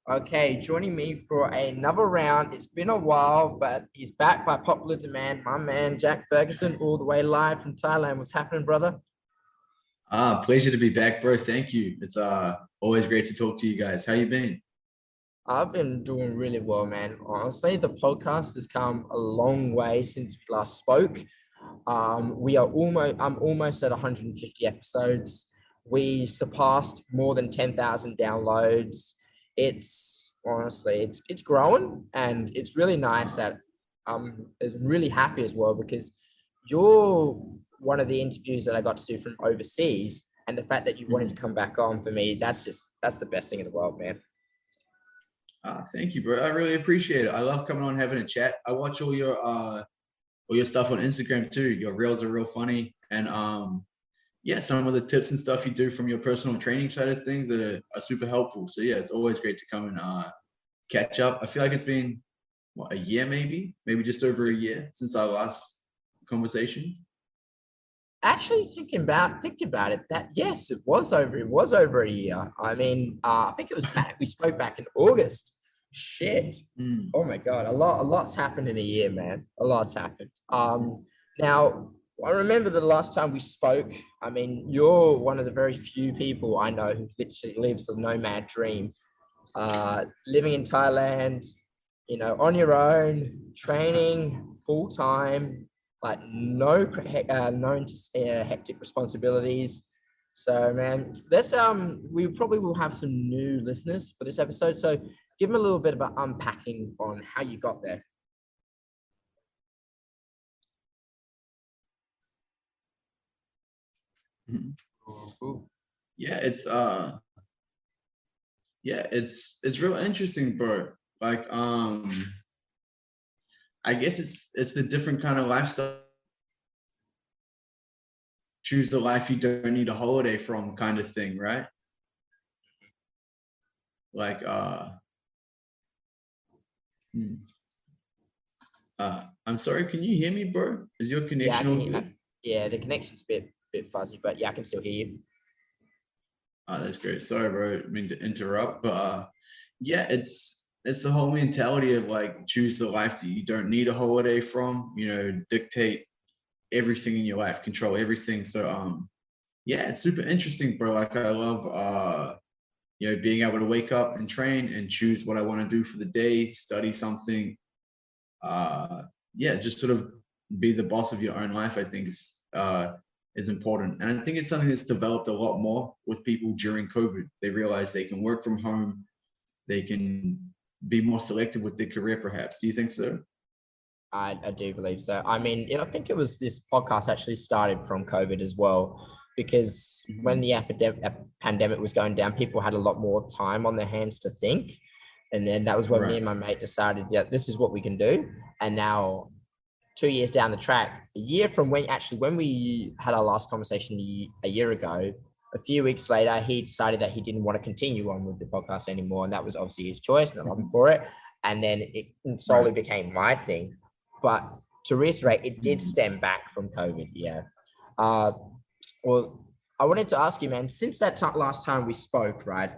Okay, joining me for another round. It's been a while, but he's back by popular demand. My man, Jack Ferguson, all the way live from Thailand. What's happening, brother? Pleasure to be back, bro. Thank you. It's always great to talk to you guys. How you been? I've been doing really well, man. Honestly, the podcast has come a long way since we last spoke. I'm almost at 150 episodes. We surpassed more than 10,000 downloads. It's honestly, it's growing, and it's really nice that I'm really happy as well because you're one of the interviews that I got to do from overseas, and the fact that you wanted to Mhm. come back on for me, that's the best thing in the world, man. Thank you, bro. I really appreciate it. I love coming on having a chat. I watch all your stuff on Instagram too. Your reels are real funny, and yeah, some of the tips and stuff you do from your personal training side of things are super helpful. So yeah, it's always great to come and catch up. I feel like it's been what, a year, maybe just over a year since our last conversation. Actually, thinking about it, that yes, it was over a year. I mean, I think it was back. We spoke back in August. Shit. Mm. Oh my god, a lot's happened in a year, man. A lot's happened. Now I remember the last time we spoke. I mean, you're one of the very few people I know who literally lives a nomad dream. Living in Thailand, on your own, training full time, like no hectic responsibilities. So, man, we probably will have some new listeners for this episode. So, give them a little bit of an unpacking on how you got there. Mhm. Ooh. Yeah, it's real interesting, bro. Like I guess it's the different kind of lifestyle. Choose the life you don't need a holiday from kind of thing, right? Like hmm. I'm sorry, can you hear me, bro? Is your Yeah, I connection can. all good? Yeah, the connection's a bit fuzzy, but yeah, I can still hear you. That's great. Sorry, bro. I mean to interrupt, but yeah, it's the whole mentality of like choose the life that you don't need a holiday from, dictate everything in your life, control everything. So yeah, it's super interesting, bro. Like I love being able to wake up and train and choose what I want to do for the day, study something. Uh yeah, just sort of be the boss of your own life, I think is important. And I think it's something that's developed a lot more with people during COVID. They realize they can work from home, they can be more selective with their career, perhaps. Do you think so? I do believe so. I mean, I think it was this podcast actually started from COVID as well, because when Mhm. the pandemic was going down, people had a lot more time on their hands to think. And then that was when me Right. and my mate decided, yeah, this is what we can do. And now, 2 years down the track, a year from when we had our last conversation a year ago, a few weeks later, he decided that he didn't want to continue on with the podcast anymore. And that was obviously his choice, and I love him Mhm. for it. And then it Right. solely became my thing. But to reiterate, it did Mhm. stem back from COVID. Yeah. Uh, well, I wanted to ask you, man, since that last time we spoke, right?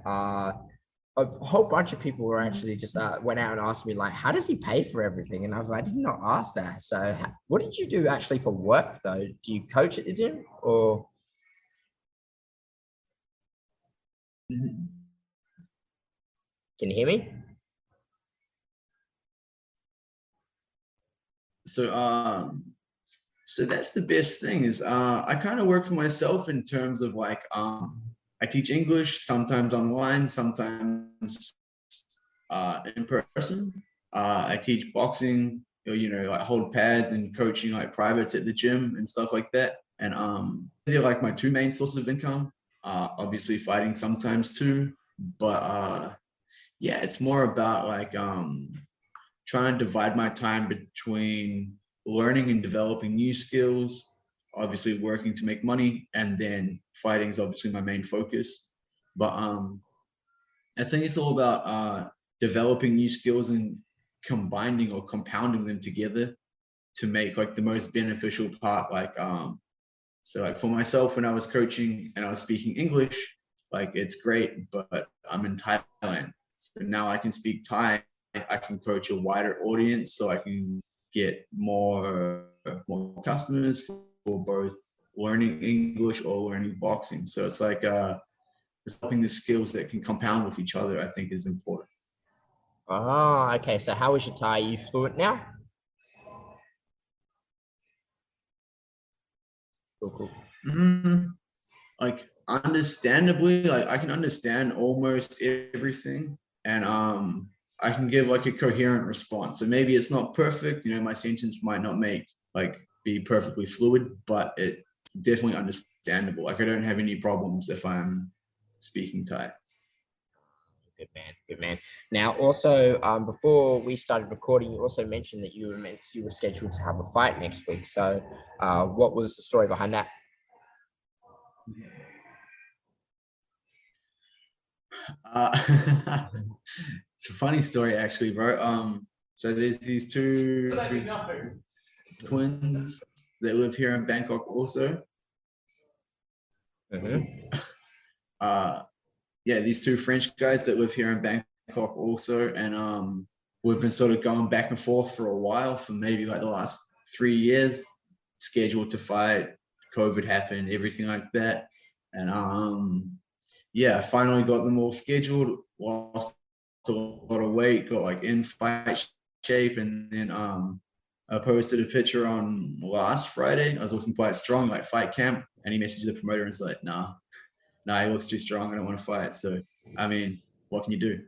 A whole bunch of people were actually just went out and asked me like, how does he pay for everything? And I was like, I did not ask that. So, what did you do actually for work though? Do you coach at the gym, or Mhm. can you hear me? So so that's the best thing is I kind of work for myself in terms of like I teach English sometimes online, sometimes in person. I teach boxing, like hold pads and coaching like privates at the gym and stuff like that. And they're like my two main sources of income. Obviously fighting sometimes too, but yeah, it's more about like trying to divide my time between learning and developing new skills, obviously working to make money, and then fighting is obviously my main focus. But I think it's all about developing new skills and combining or compounding them together to make like the most beneficial part. Like so like for myself when I was coaching and I was speaking English, like it's great, but I'm in Thailand. So now I can speak Thai. I can coach a wider audience, so I can get more customers for both learning English or learning boxing. So it's like it's helping the skills that can compound with each other, I think, is important. Oh, okay. So how is your Thai? Are you fluent now? Cool, cool. Like understandably, like I can understand almost everything, and I can give like a coherent response. So maybe it's not perfect, you know, my sentence might not be perfectly fluid, but it's definitely understandable. Like I don't have any problems if I'm speaking Thai. Good man, good man. Now, also, before we started recording, you also mentioned that you were scheduled to have a fight next week. So, what was the story behind that? It's a funny story actually, bro. So there's these two twins that live here in Bangkok also. Mm-hmm. Yeah, these two French guys that live here in Bangkok also, and we've been sort of going back and forth for a while, for maybe like the last 3 years, scheduled to fight. COVID happened, everything like that, and yeah, I finally got them all scheduled. Lost a lot of weight, got like in fight shape, and then I posted a picture on last Friday. I was looking quite strong, like fight camp, and he messaged the promoter and was like, "Nah, he looks too strong. I don't want to fight." So, I mean, what can you do?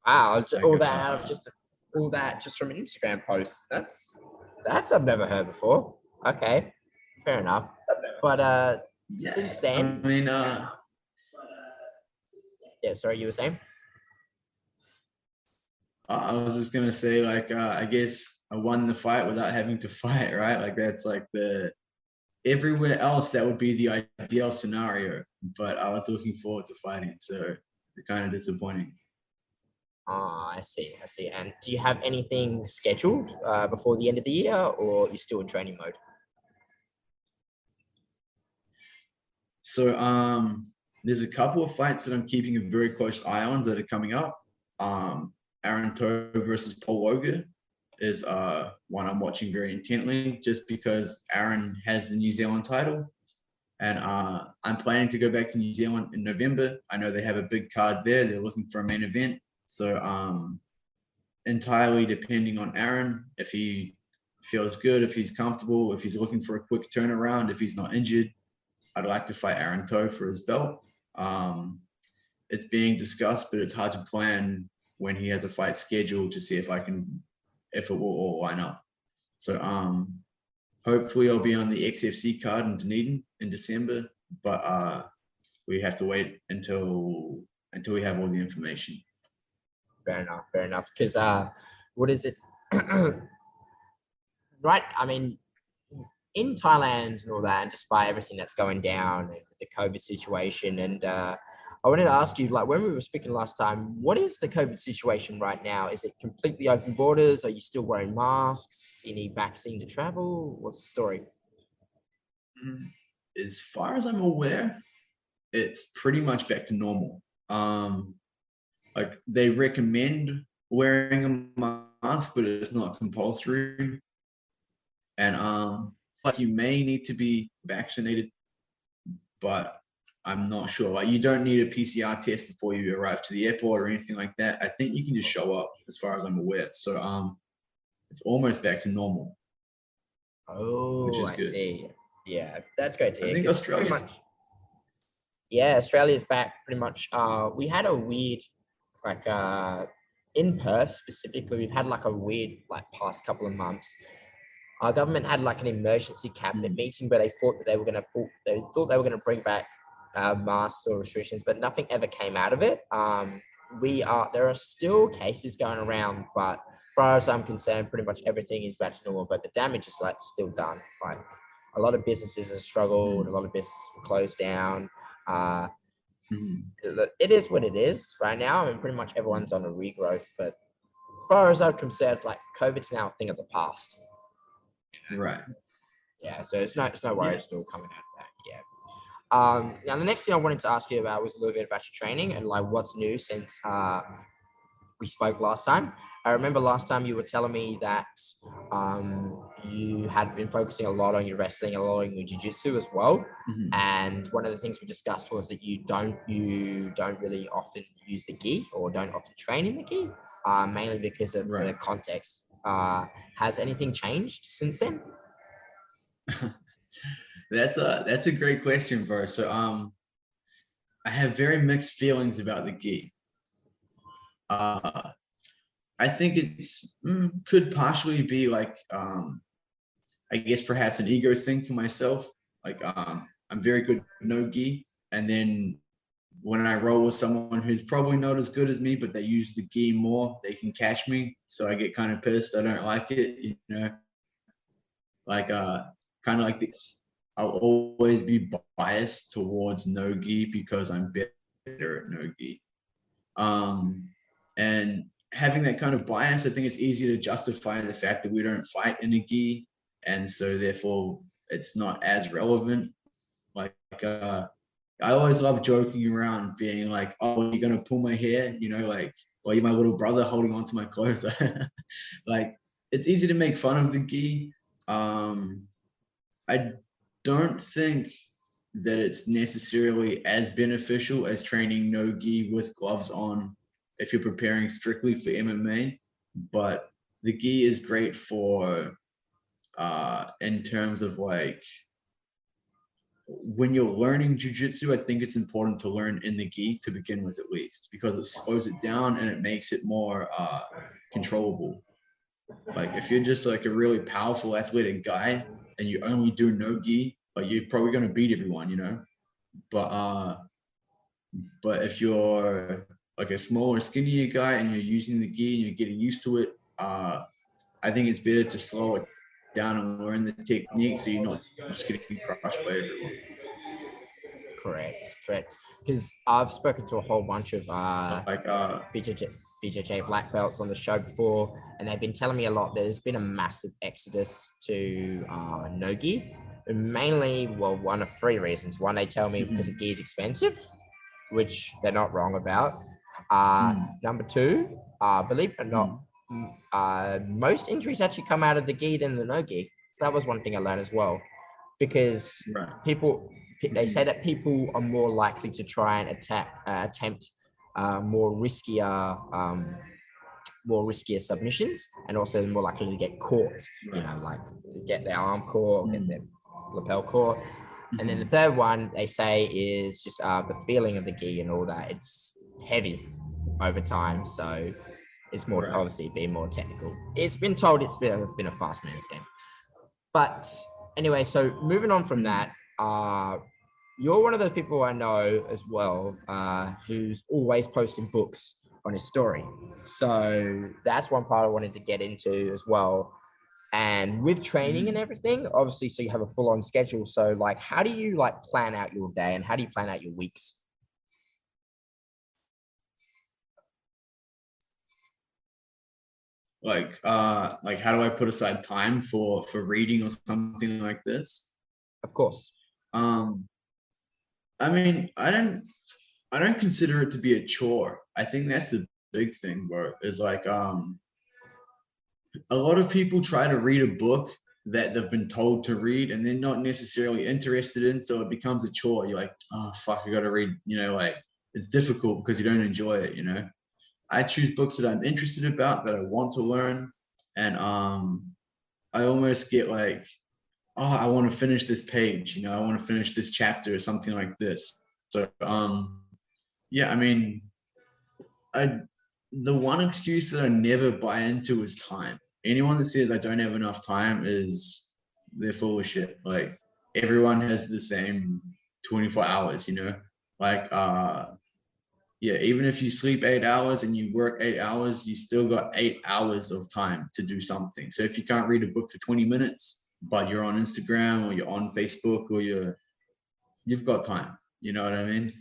Wow, Like, all that just from an Instagram post. That's I've never heard before. Okay, fair enough. But yeah, since I then, mean, yeah. Sorry, you were saying? I was just gonna say, like, I guess I won the fight without having to fight, right? Like, that's like the everywhere else that would be the ideal scenario, but I was looking forward to fighting, so kind of disappointing. Ah, I see, I see. And do you have anything scheduled before the end of the year, or you're still in training mode? So there's a couple of fights that I'm keeping a very close eye on that are coming up. Aaron Toe versus Paul Logan is one I'm watching very intently, just because Aaron has the New Zealand title, and I'm planning to go back to New Zealand in November. I know they have a big card there. They're looking for a main event, so entirely depending on Aaron, if he feels good, if he's comfortable, if he's looking for a quick turnaround, if he's not injured, I'd like to fight Aaron Toe for his belt. It's being discussed, but it's hard to plan when he has a fight scheduled to see if it will all line up. So hopefully I'll be on the XFC card in Dunedin in December, but we have to wait until we have all the information. Fair enough, fair enough. Because what is it? Right, I mean, in Thailand and all that, and despite everything that's going down and the COVID situation, and I wanted to ask you, like when we were speaking last time, what is the COVID situation right now? Is it completely open borders? Are you still wearing masks? Do you need vaccine to travel? What's the story? As far as I'm aware, it's pretty much back to normal. Like they recommend wearing a mask, but it's not compulsory. And like you may need to be vaccinated, but I'm not sure. Like you don't need a PCR test before you arrive to the airport or anything like that. I think you can just show up, as far as I'm aware. So it's almost back to normal, which Oh, is I good. see. Yeah, that's great to I hear. think 'Cause pretty Australia's much, yeah, Australia's back pretty much. We had a weird, like, in Perth specifically, we've had like a weird, like, past couple of months. Our government had like an emergency cabinet meeting where they thought that they thought they were going to bring back masks or restrictions, but nothing ever came out of it. There are still cases going around, but as far as I'm concerned, pretty much everything is back to normal. But the damage is like still done. Like a lot of businesses have struggled, a lot of businesses were closed down. Uh, it is what it is right now. I mean, pretty much everyone's on a regrowth, but as far as I'm concerned, like COVID's now a thing of the past. right. Yeah, so it's no Yeah. worries still coming out of that. Yeah. Now the next thing I wanted to ask you about was a little bit about your training and like what's new since we spoke last time. I remember last time you were telling me that you had been focusing a lot on your wrestling, a lot on your jiu-jitsu as well. Mhm. And one of the things we discussed was that you don't really often use the gi or don't often train in the gi, mainly because of the Right. context. Has anything changed since then? That's a great question, bro. So I have very mixed feelings about the gi. Uh, I think it's could partially be like I guess perhaps an ego thing for myself. Like I'm very good no gi, and then when I roll with someone who's probably not as good as me, but they use the gi more, they can catch me. So I get kind of pissed. I don't like it, you know. Like kind of like this. I'll always be biased towards no gi because I'm better at no gi. And having that kind of bias, I think it's easier to justify the fact that we don't fight in a gi, and so therefore it's not as relevant. Like I always love joking around, being like, "Oh, you're gonna pull my hair," you know, like, "Well, you're my little brother holding on to my clothes." Like, it's easy to make fun of the gi. I don't think that it's necessarily as beneficial as training no gi with gloves on if you're preparing strictly for MMA, but the gi is great for in terms of like when you're learning jujitsu. I think it's important to learn in the gi to begin with, at least, because it slows it down and it makes it more controllable. Like if you're just like a really powerful athletic guy and you only do no gi, like you're probably gonna beat everyone, you know. But if you're like a smaller, skinnier guy and you're using the gi and you're getting used to it, I think it's better to slow it down and learn the technique so you're not just getting crushed by everyone. Correct. Because I've spoken to a whole bunch of Like BJJ black belts on the show before, and they've been telling me a lot. There's been a massive exodus to no-gi, and mainly, well, one of three reasons. One, they tell me because the gi is expensive, which they're not wrong about. Number two, believe it or not, most injuries actually come out of the gi than the no-gi. That was one thing I learned as well, because right. they say that people are more likely to try and attempt more riskier submissions, and also more likely to get caught. Right. You know, like get their arm caught, get their lapel caught. And then the third one they say is just the feeling of the gi and all that. It's heavy over time, so it's more obviously being more technical. It's been told it's been a fast man's game. But anyway, so moving on from that, you're one of those people I know as well who's always posting books on his story. So that's one part I wanted to get into as well. And with training and everything, obviously, so you have a full-on schedule. So like, how do you like plan out your day and how do you plan out your weeks? Like how do I put aside time for reading or something like this? Of course. I mean, I don't consider it to be a chore. I think that's the big thing, bro. Is like a lot of people try to read a book that they've been told to read and they're not necessarily interested in, so it becomes a chore. You're like, oh fuck, I gotta read, you know, like it's difficult because you don't enjoy it, you know. I choose books that I'm interested about, that I want to learn, and I almost get like, oh, I want to finish this page, you know, I want to finish this chapter or something like this. So yeah, I mean, I the one excuse that I never buy into is time. Anyone that says I don't have enough time they're full of shit. Like everyone has the same 24 hours, you know? Like yeah, even if you sleep 8 hours and you work 8 hours, you still got 8 hours of time to do something. So if you can't read a book for 20 minutes, but you're on Instagram or you're on Facebook or you've got time. You know what I mean?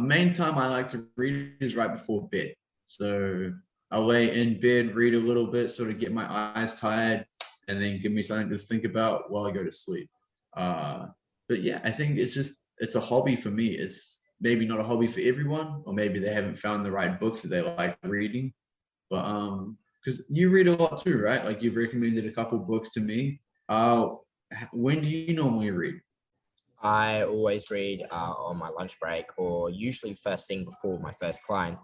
Main time I like to read is right before bed. So I'll lay in bed, read a little bit, sort of get my eyes tired, and then give me something to think about while I go to sleep. but yeah, I think it's a hobby for me. It's maybe not a hobby for everyone, or maybe they haven't found the right books that they like reading. But because you read a lot too, right? Like you've recommended a couple books to me. When do you normally read? I always read on my lunch break or usually first thing before my first client.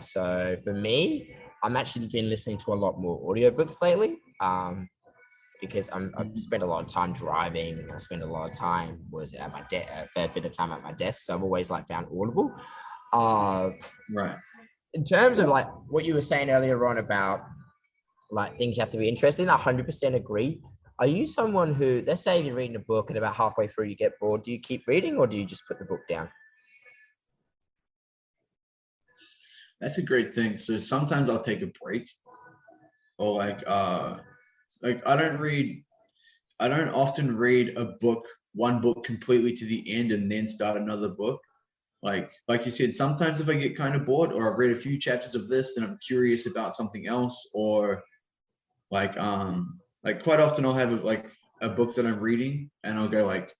So for me, I'm actually been listening to a lot more audiobooks lately. Because I've spent a lot of time driving. I spend a lot of time at my a fair bit of time at my desk. So I've always like found Audible. Uh, Right. in terms of like what you were saying earlier on about like things you have to be interested in, I 100% agree. Are you someone who, let's say you're reading a book and about halfway through you get bored, do you keep reading or do you just put the book down? That's a great thing. So sometimes I'll take a break, or like I don't often read a book, one book completely to the end and then start another book. Like you said, sometimes if I get kind of bored or I've read a few chapters of this and I'm curious about something else, or like quite often I'll have like a book that I'm reading and I'll go like,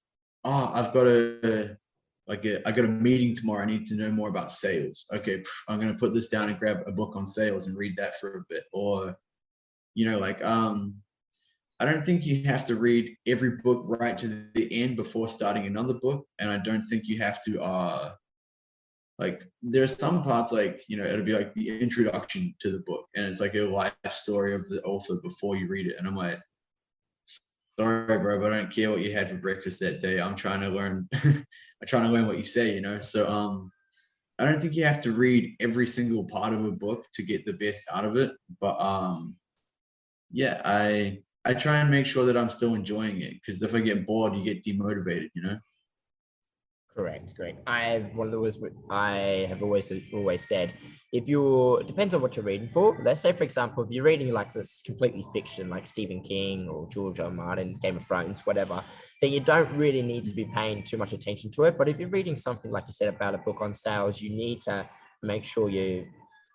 oh, I got a meeting tomorrow. I need to know more about sales. Okay, I'm gonna put this down and grab a book on sales and read that for a bit. Or, I don't think you have to read every book right to the end before starting another book. And I don't think you have to like there's some parts like, it'll be like the introduction to the book and it's like a life story of the author before you read it. And I'm like, sorry, bro, but I don't care what you had for breakfast that day. I'm trying to learn. I'm trying to learn what you say, So I don't think you have to read every single part of a book to get the best out of it. But yeah, I try and make sure that I'm still enjoying it, because if I get bored, you get demotivated. Correct. I have always said, depends on what you're reading for. Let's say, for example, if you're reading like this completely fiction, like Stephen King or George R. R. Martin, Game of Thrones, whatever, then you don't really need to be paying too much attention to it. But if you're reading something like you said about a book on sales, you need to make sure you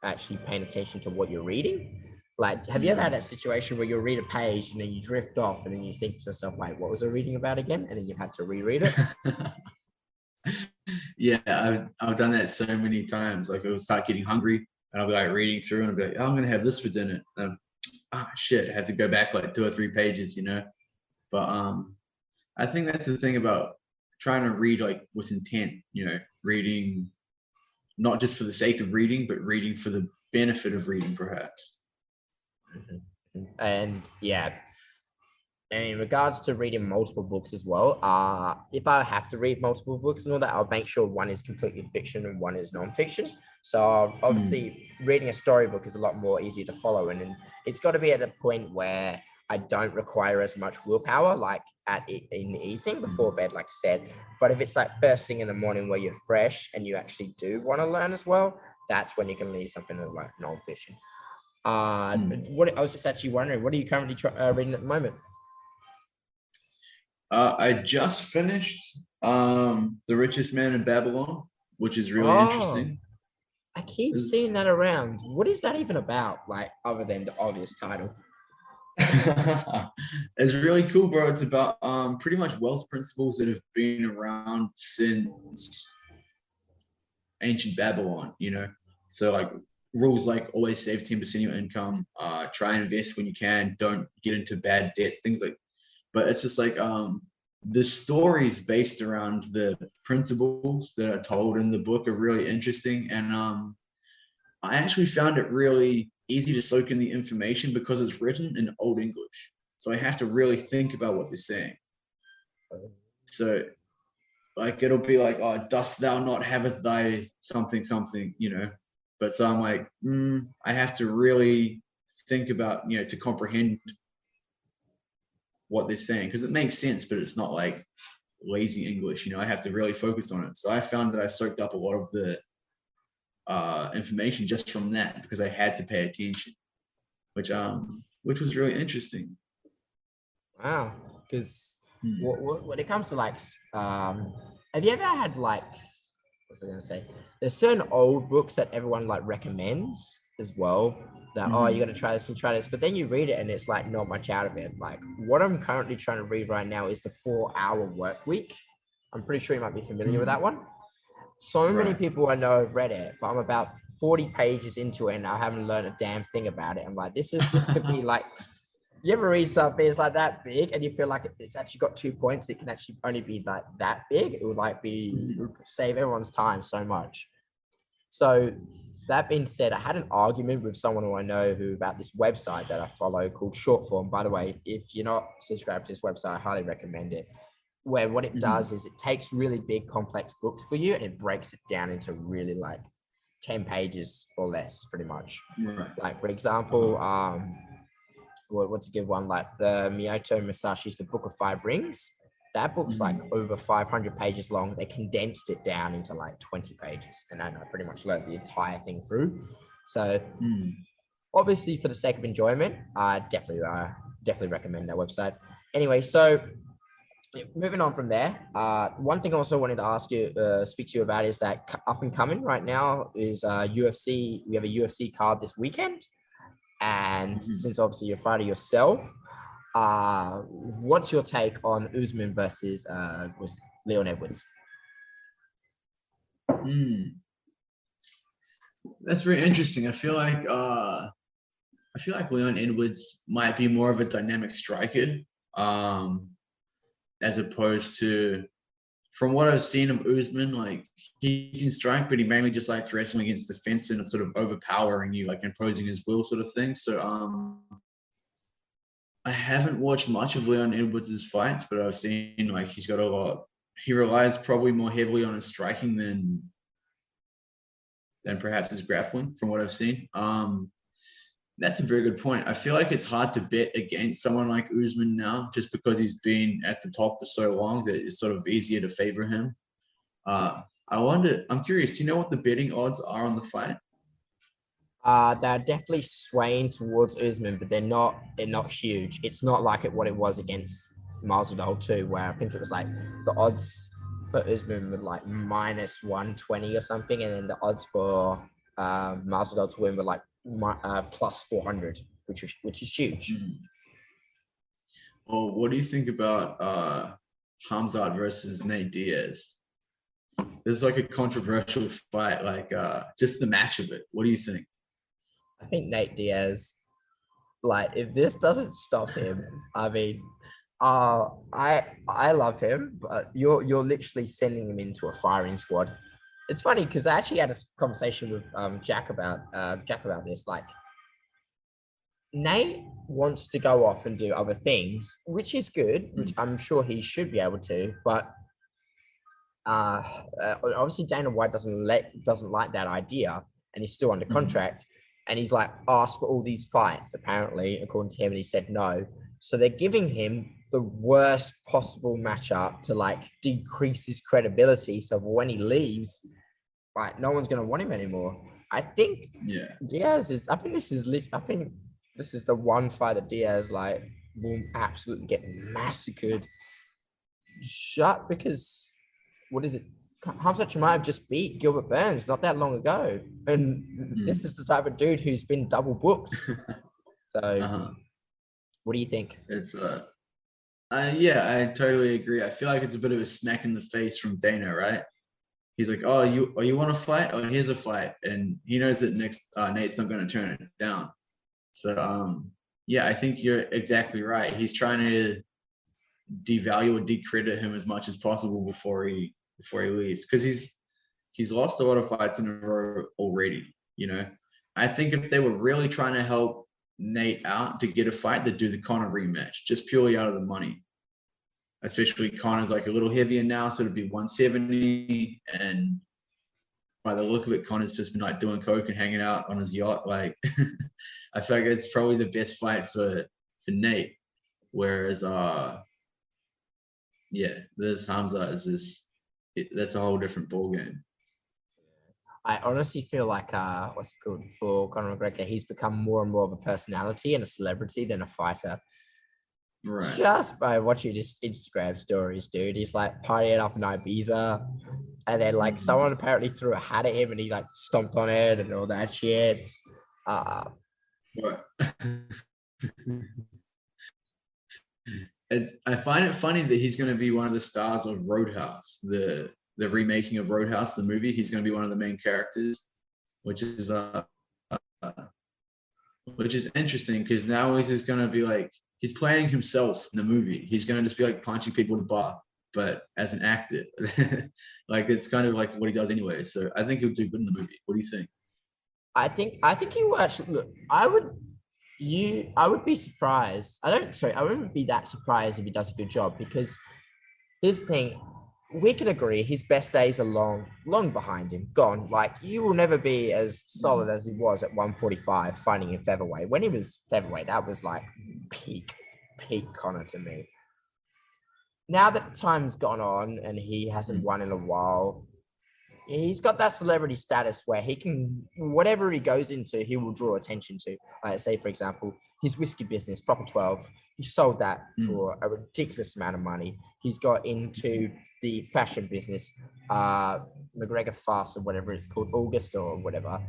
actually paying attention to what you're reading. Like, have you ever had that situation where you'll read a page and then you drift off and then you think to yourself, like, what was I reading about again? And then you had to reread it. Yeah, I've done that so many times. Like I'll start getting hungry and I'll be like reading through and I'll be like, oh, I'm gonna have this for dinner. Shit, I have to go back like 2 or 3 pages. But I think that's the thing about trying to read like with intent, reading not just for the sake of reading, but reading for the benefit of reading, perhaps. And yeah, and in regards to reading multiple books as well, if I have to read multiple books and all that, I'll make sure one is completely fiction and one is non-fiction. So obviously reading a storybook is a lot more easier to follow, and it's got to be at a point where I don't require as much willpower, like in the evening before bed, like I said. But if it's like first thing in the morning where you're fresh and you actually do want to learn as well, that's when you can read something like non-fiction. What I was just actually wondering, what are you currently reading at the moment? I just finished The Richest Man in Babylon, which is really interesting. I keep seeing that around. What is that even about? Like, other than the obvious title? It's really cool, bro. It's about pretty much wealth principles that have been around since ancient Babylon. So like rules like always save 10% of your income, try and invest when you can, don't get into bad debt, things like. But it's just like the stories based around the principles that are told in the book are really interesting. And I actually found it really easy to soak in the information because it's written in Old English. So I have to really think about what they're saying. So like it'll be like, oh, dost thou not haveth thy something, But so I'm like, I have to really think about, to comprehend what they're saying, because it makes sense, but it's not like lazy English. I have to really focus on it. So I found that I soaked up a lot of the information just from that, because I had to pay attention, which was really interesting. Wow, because when it comes to like, have you ever had like, what's I gonna say? There's certain old books that everyone like recommends as well. that, oh, you got to try this and try this. But then you read it and it's like not much out of it. Like what I'm currently trying to read right now is the 4-Hour Work Week. I'm pretty sure you might be familiar with that one. So many people I know have read it, but I'm about 40 pages into it and I haven't learned a damn thing about it. I'm like, this could be like, you ever read something, it's like that big and you feel like it's actually got 2 points. It can actually only be like that big. It would like it would save everyone's time so much. So that being said, I had an argument with someone who I know about this website that I follow called Shortform. By the way, if you're not subscribed to this website, I highly recommend it. Where what it does is it takes really big, complex books for you and it breaks it down into really like 10 pages or less, pretty much. Right. Like, for example, what's a good one? Like the Miyamoto Musashi's The Book of Five Rings. That book's like over 500 pages long. They condensed it down into like 20 pages. And I pretty much learned the entire thing through. So obviously for the sake of enjoyment, I definitely recommend that website. Anyway, so moving on from there, one thing I also wanted to speak to you about is that up and coming right now is UFC. We have a UFC card this weekend. And since obviously you're a fighter yourself, what's your take on Usman versus Leon Edwards? That's very interesting. I feel like Leon Edwards might be more of a dynamic striker, as opposed to, from what I've seen of Usman, like he can strike, but he mainly just likes wrestling against the fence and sort of overpowering you, like imposing his will sort of thing. So I haven't watched much of Leon Edwards' fights, but I've seen like he's got a lot. He relies probably more heavily on his striking than perhaps his grappling, from what I've seen. That's a very good point. I feel like it's hard to bet against someone like Usman now, just because he's been at the top for so long that it's sort of easier to favor him. I'm curious, do you know what the betting odds are on the fight? They're definitely swaying towards Usman, but they're not huge. It's not like what it was against Masvidal too, where I think it was like the odds for Usman were like minus 120 or something, and then the odds for Masvidal to win were like plus 400, which is huge. Well, what do you think about Khamzat versus Nate Diaz? This is like a controversial fight, like just the match of it. What do you think? I think Nate Diaz, like, if this doesn't stop him, I mean, I love him, but you're literally sending him into a firing squad. It's funny because I actually had a conversation with Jack about this. Like, Nate wants to go off and do other things, which is good, which I'm sure he should be able to, but obviously Dana White doesn't like that idea, and he's still under contract. And he's like asked for all these fights, apparently, according to him, and he said no. So they're giving him the worst possible matchup to like decrease his credibility. So when he leaves, like, no one's gonna want him anymore. I think Diaz is. I think this is the one fight that Diaz like will absolutely get massacred. Shut, because what is it? Khamzat Chimaev just beat Gilbert Burns not that long ago, and this is the type of dude who's been double booked. So, what do you think? It's I totally agree. I feel like it's a bit of a smack in the face from Dana, right? He's like, "Oh, you want to fight? Oh, here's a fight," and he knows that Nate's not going to turn it down. So, I think you're exactly right. He's trying to devalue or decredit him as much as possible before he leaves, because he's lost a lot of fights in a row already. You know, I think if they were really trying to help Nate out to get a fight, they'd do the Conor rematch, just purely out of the money. Especially Conor's like a little heavier now, so it'd be 170, and by the look of it, Conor's just been like doing coke and hanging out on his yacht. Like, I feel like it's probably the best fight for Nate. Whereas, this Khamzat is just. That's a whole different ballgame. I honestly feel like what's it called, for Conor McGregor, he's become more and more of a personality and a celebrity than a fighter. Right. Just by watching his Instagram stories, dude. He's like partying up in Ibiza, and then like someone apparently threw a hat at him and he like stomped on it and all that shit. But I find it funny that he's going to be one of the stars of Roadhouse, the remaking of Roadhouse, the movie. He's going to be one of the main characters, which is interesting because now he's just going to be like he's playing himself in the movie. He's going to just be like punching people in the bar, but as an actor. Like it's kind of like what he does anyway. So I think he'll do good in the movie. What do you think? I think he will actually look. I would be surprised. I wouldn't be that surprised if he does a good job because here's the thing. We can agree his best days are long behind him, gone. Like you will never be as solid as he was at 145 fighting in featherweight. When he was featherweight, that was like peak Connor to me. Now that time's gone on and he hasn't won in a while, he's got that celebrity status where he can, whatever he goes into, he will draw attention to. Like say, for example, his whiskey business, Proper 12, he sold that for a ridiculous amount of money. He's got into the fashion business, McGregor Fast or whatever it's called, August or whatever.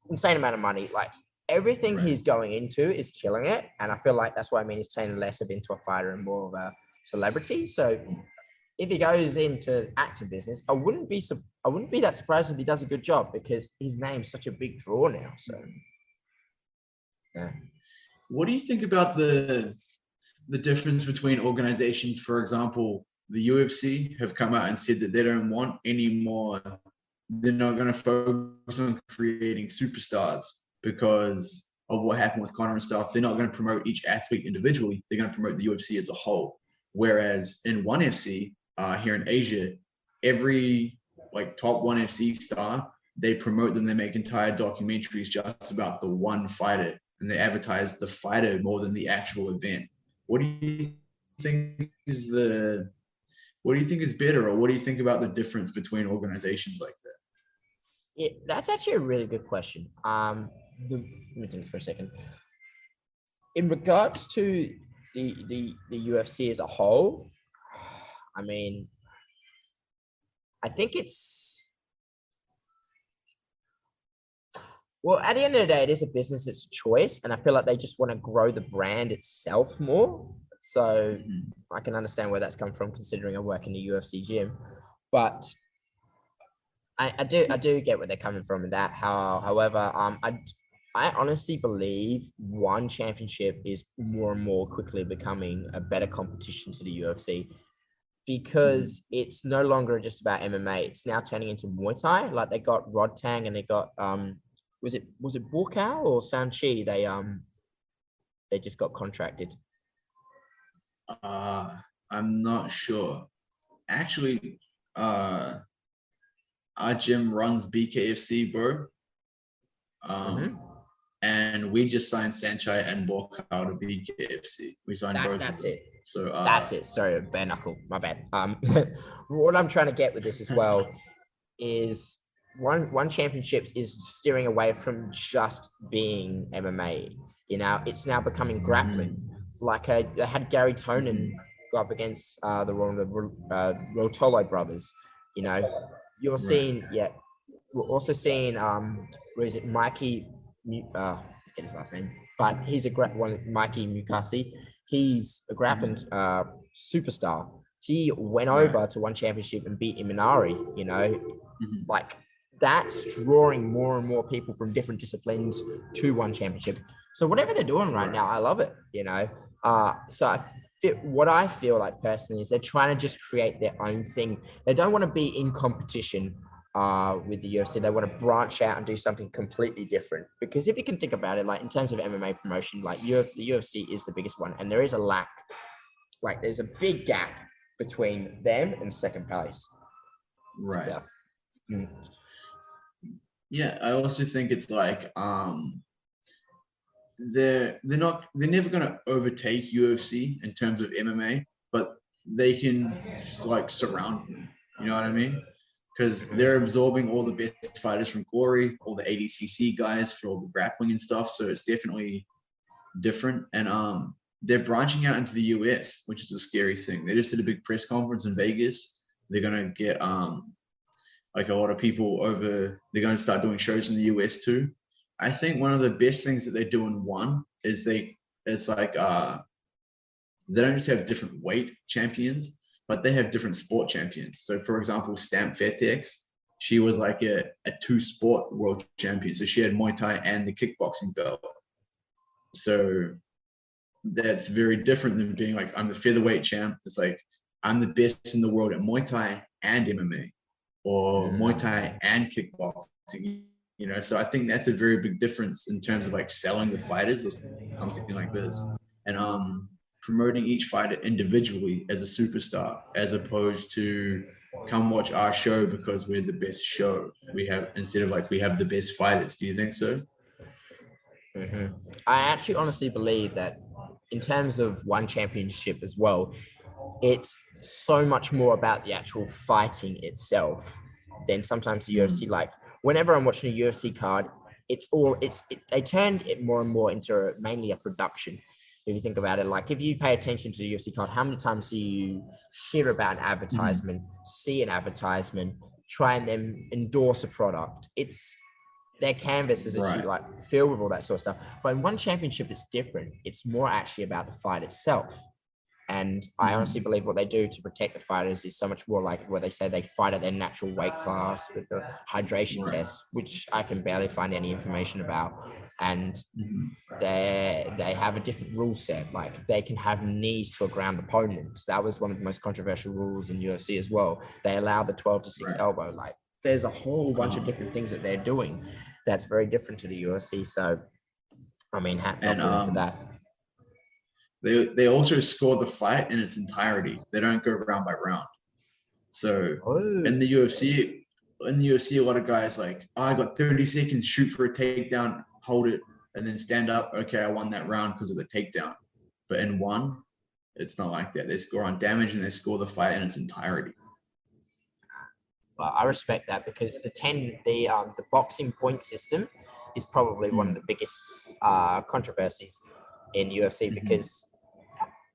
Insane amount of money. Like everything he's going into is killing it. And I feel like that's why he's turning less of into a fighter and more of a celebrity. So if he goes into acting business, I wouldn't be that surprised if he does a good job because his name's such a big draw now. So, yeah. What do you think about the difference between organizations? For example, the UFC have come out and said that they don't want any more. They're not going to focus on creating superstars because of what happened with Conor and stuff. They're not going to promote each athlete individually. They're going to promote the UFC as a whole. Whereas in ONE FC, here in Asia, every like top ONE FC star, they promote them. They make entire documentaries just about the one fighter, and they advertise the fighter more than the actual event. What do you think is better, or what do you think about the difference between organizations like that? Yeah, that's actually a really good question. Let me think for a second. In regards to the UFC as a whole, I mean, I think it's well, at the end of the day, it is a business, it's a choice, and I feel like they just want to grow the brand itself more. So I can understand where that's come from, considering I work in the UFC gym. But I do get where they're coming from in that. However, I honestly believe ONE Championship is more and more quickly becoming a better competition to the UFC because it's no longer just about MMA. It's now turning into Muay Thai. Like they got Rod Tang and they got was it Borkow or Sanchi? They just got contracted. I'm not sure. Actually, our gym runs BKFC, bro. And we just signed Sanchai and Borkow to BKFC. We signed both. That's it. So that's it. Sorry, bare knuckle. My bad. What I'm trying to get with this as well is ONE Championships is steering away from just being MMA. You know, it's now becoming grappling. Like they had Gary Tonin go up against the Rotolo brothers. You know, you're seeing, we're also seeing where is it, Mikey? Forget his last name, but he's Mikey Mukasi. He's a grappling superstar. He went over to ONE Championship and beat Imanari. You know, like that's drawing more and more people from different disciplines to ONE Championship. So whatever they're doing right now, I love it. You know, so what I feel like personally is they're trying to just create their own thing. They don't want to be in competition with the UFC. They want to branch out and do something completely different. Because if you can think about it, like in terms of MMA promotion, like the UFC is the biggest one, and there is a lack. Like there's a big gap between them and second place. Right. Yeah, I also think it's like they're never gonna overtake UFC in terms of MMA, but they can like surround them. You know what I mean? Because they're absorbing all the best fighters from Glory, all the ADCC guys for all the grappling and stuff. So it's definitely different. And they're branching out into the US, which is a scary thing. They just did a big press conference in Vegas. They're gonna get like a lot of people over. They're going to start doing shows in the US too. I think one of the best things that they do in one is it's like they don't just have different weight champions, but they have different sport champions. So for example, Stamp Fairtex, she was like a two-sport world champion. So she had Muay Thai and the kickboxing belt. So that's very different than being like, I'm the featherweight champ. It's like, I'm the best in the world at Muay Thai and MMA, or Muay Thai and kickboxing, you know? So I think that's a very big difference in terms of like selling the fighters or something like this. And promoting each fighter individually as a superstar, as opposed to come watch our show because we're the best show we have, instead of like we have the best fighters. Do you think so? I actually honestly believe that in terms of one championship as well, it's so much more about the actual fighting itself than sometimes the UFC. Like whenever I'm watching a UFC card, they turned it more and more into mainly a production. If you think about it, like if you pay attention to the UFC card, how many times do you hear about an advertisement, see an advertisement, try and then endorse a product? It's their canvas is actually like filled with all that sort of stuff. But in one championship, it's different. It's more actually about the fight itself. And I honestly believe what they do to protect the fighters is so much more like what they say they fight at their natural weight class with the hydration tests, which I can barely find any information about. And they have a different rule set. Like they can have knees to a ground opponent. That was one of the most controversial rules in UFC as well. They allow the 12-6 elbow. Like there's a whole bunch of different things that they're doing that's very different to the UFC. So, I mean, hats off to them for that. They also score the fight in its entirety. They don't go round by round. So in the UFC, a lot of guys like, oh, I got 30 seconds, shoot for a takedown, hold it, and then stand up. Okay, I won that round because of the takedown. But in one, it's not like that. They score on damage and they score the fight in its entirety. Well, I respect that because the boxing point system is probably one of the biggest controversies in UFC because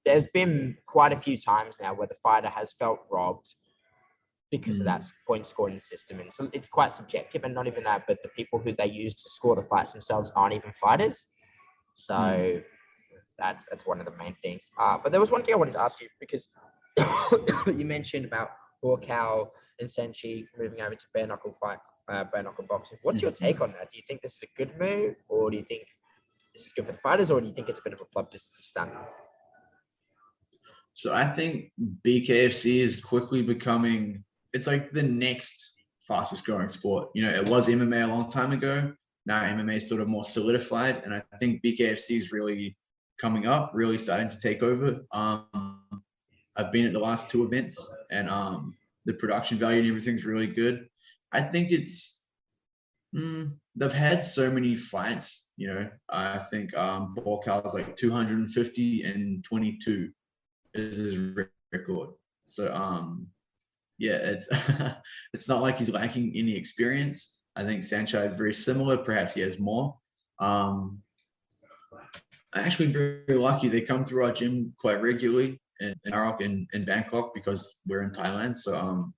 there's been quite a few times now where the fighter has felt robbed because of that point scoring system. And so it's quite subjective, and not even that, but the people who they use to score the fights themselves aren't even fighters. So that's one of the main things. But there was one thing I wanted to ask you because you mentioned about Horkow and Senshi moving over to bare knuckle boxing. What's your take on that? Do you think this is a good move, or do you think this is good for the fighters, or do you think it's a bit of a publicity stunt? So I think BKFC is quickly becoming, it's like the next fastest growing sport. You know, it was MMA a long time ago. Now MMA is sort of more solidified. And I think BKFC is really coming up, really starting to take over. I've been at the last two events and the production value and everything's really good. I think it's, they've had so many fights, you know. I think Borkow is like 250 and 22 is his record. So yeah, it's it's not like he's lacking any experience. I think Sanchai is very similar. Perhaps he has more. I'm actually very lucky. They come through our gym quite regularly in Arok and in Bangkok because we're in Thailand. So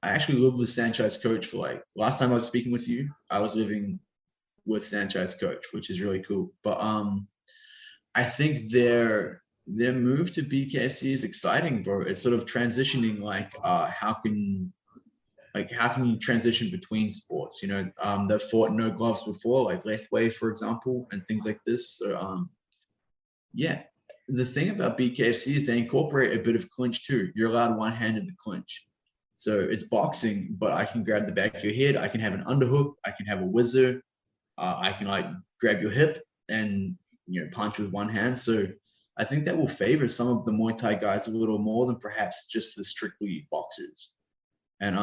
I actually lived with Sanchai's coach for like, last time I was speaking with you, I was living with Sanchai's coach, which is really cool. But I think their move to BKFC is exciting, bro. It's sort of transitioning like how can you transition between sports? You know, they've fought no gloves before, like Lethway, for example, and things like this. So yeah, the thing about BKFC is they incorporate a bit of clinch too. You're allowed one-handed the clinch. So it's boxing, but I can grab the back of your head. I can have an underhook. I can have a whizzer. I can like grab your hip and, you know, punch with one hand. So I think that will favor some of the Muay Thai guys a little more than perhaps just the strictly boxers. And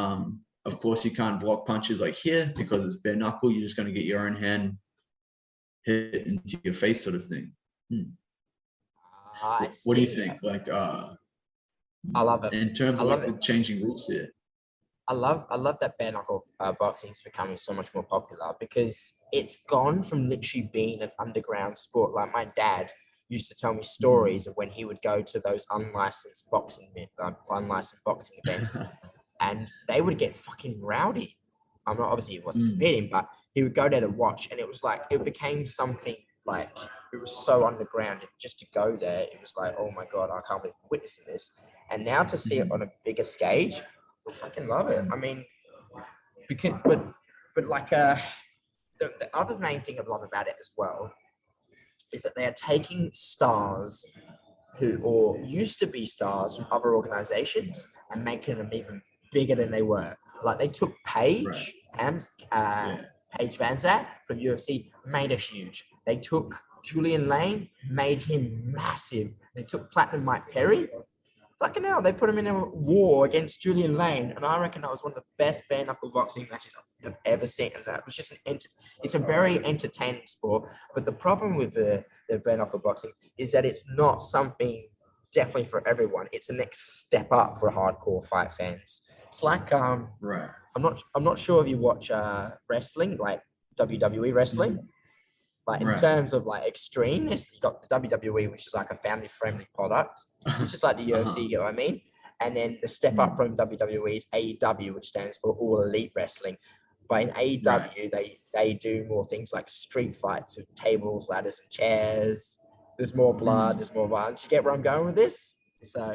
of course, you can't block punches like here because it's bare knuckle. You're just going to get your own hand hit into your face, sort of thing. What do you think? Like, I love it. In terms of like the changing rules here. I love that bare knuckle boxing is becoming so much more popular because it's gone from literally being an underground sport. Like my dad used to tell me stories of when he would go to those unlicensed boxing events, and they would get fucking rowdy. I'm not, obviously he wasn't competing, but he would go there to watch, and it was like, it became something like, it was so underground, and just to go there, it was like, oh my God, I can't believe I'm witnessing this. And now to see it on a bigger stage, I fucking love it. I mean, because, but like, the other main thing I love about it as well is that they are taking stars who or used to be stars from other organizations and making them even bigger than they were. Like they took Paige, Paige Van Zant from UFC, made her huge. They took Julian Lane, made him massive. They took Platinum Mike Perry. Fucking hell, they put him in a war against Julian Lane, and I reckon that was one of the best bare knuckle boxing matches I've ever seen. And that was just it's a very entertaining sport. But the problem with the bare knuckle boxing is that it's not something definitely for everyone. It's the next step up for hardcore fight fans. It's like Right. I'm not sure if you watch wrestling, like WWE wrestling. Like in Right. terms of like extremeness, you got the WWE, which is like a family-friendly product, which is like the UFC, you know what I mean? And then the step up from WWE is AEW, which stands for All Elite Wrestling. But in AEW, they do more things like street fights with tables, ladders, and chairs. There's more blood, there's more violence. You get where I'm going with this? So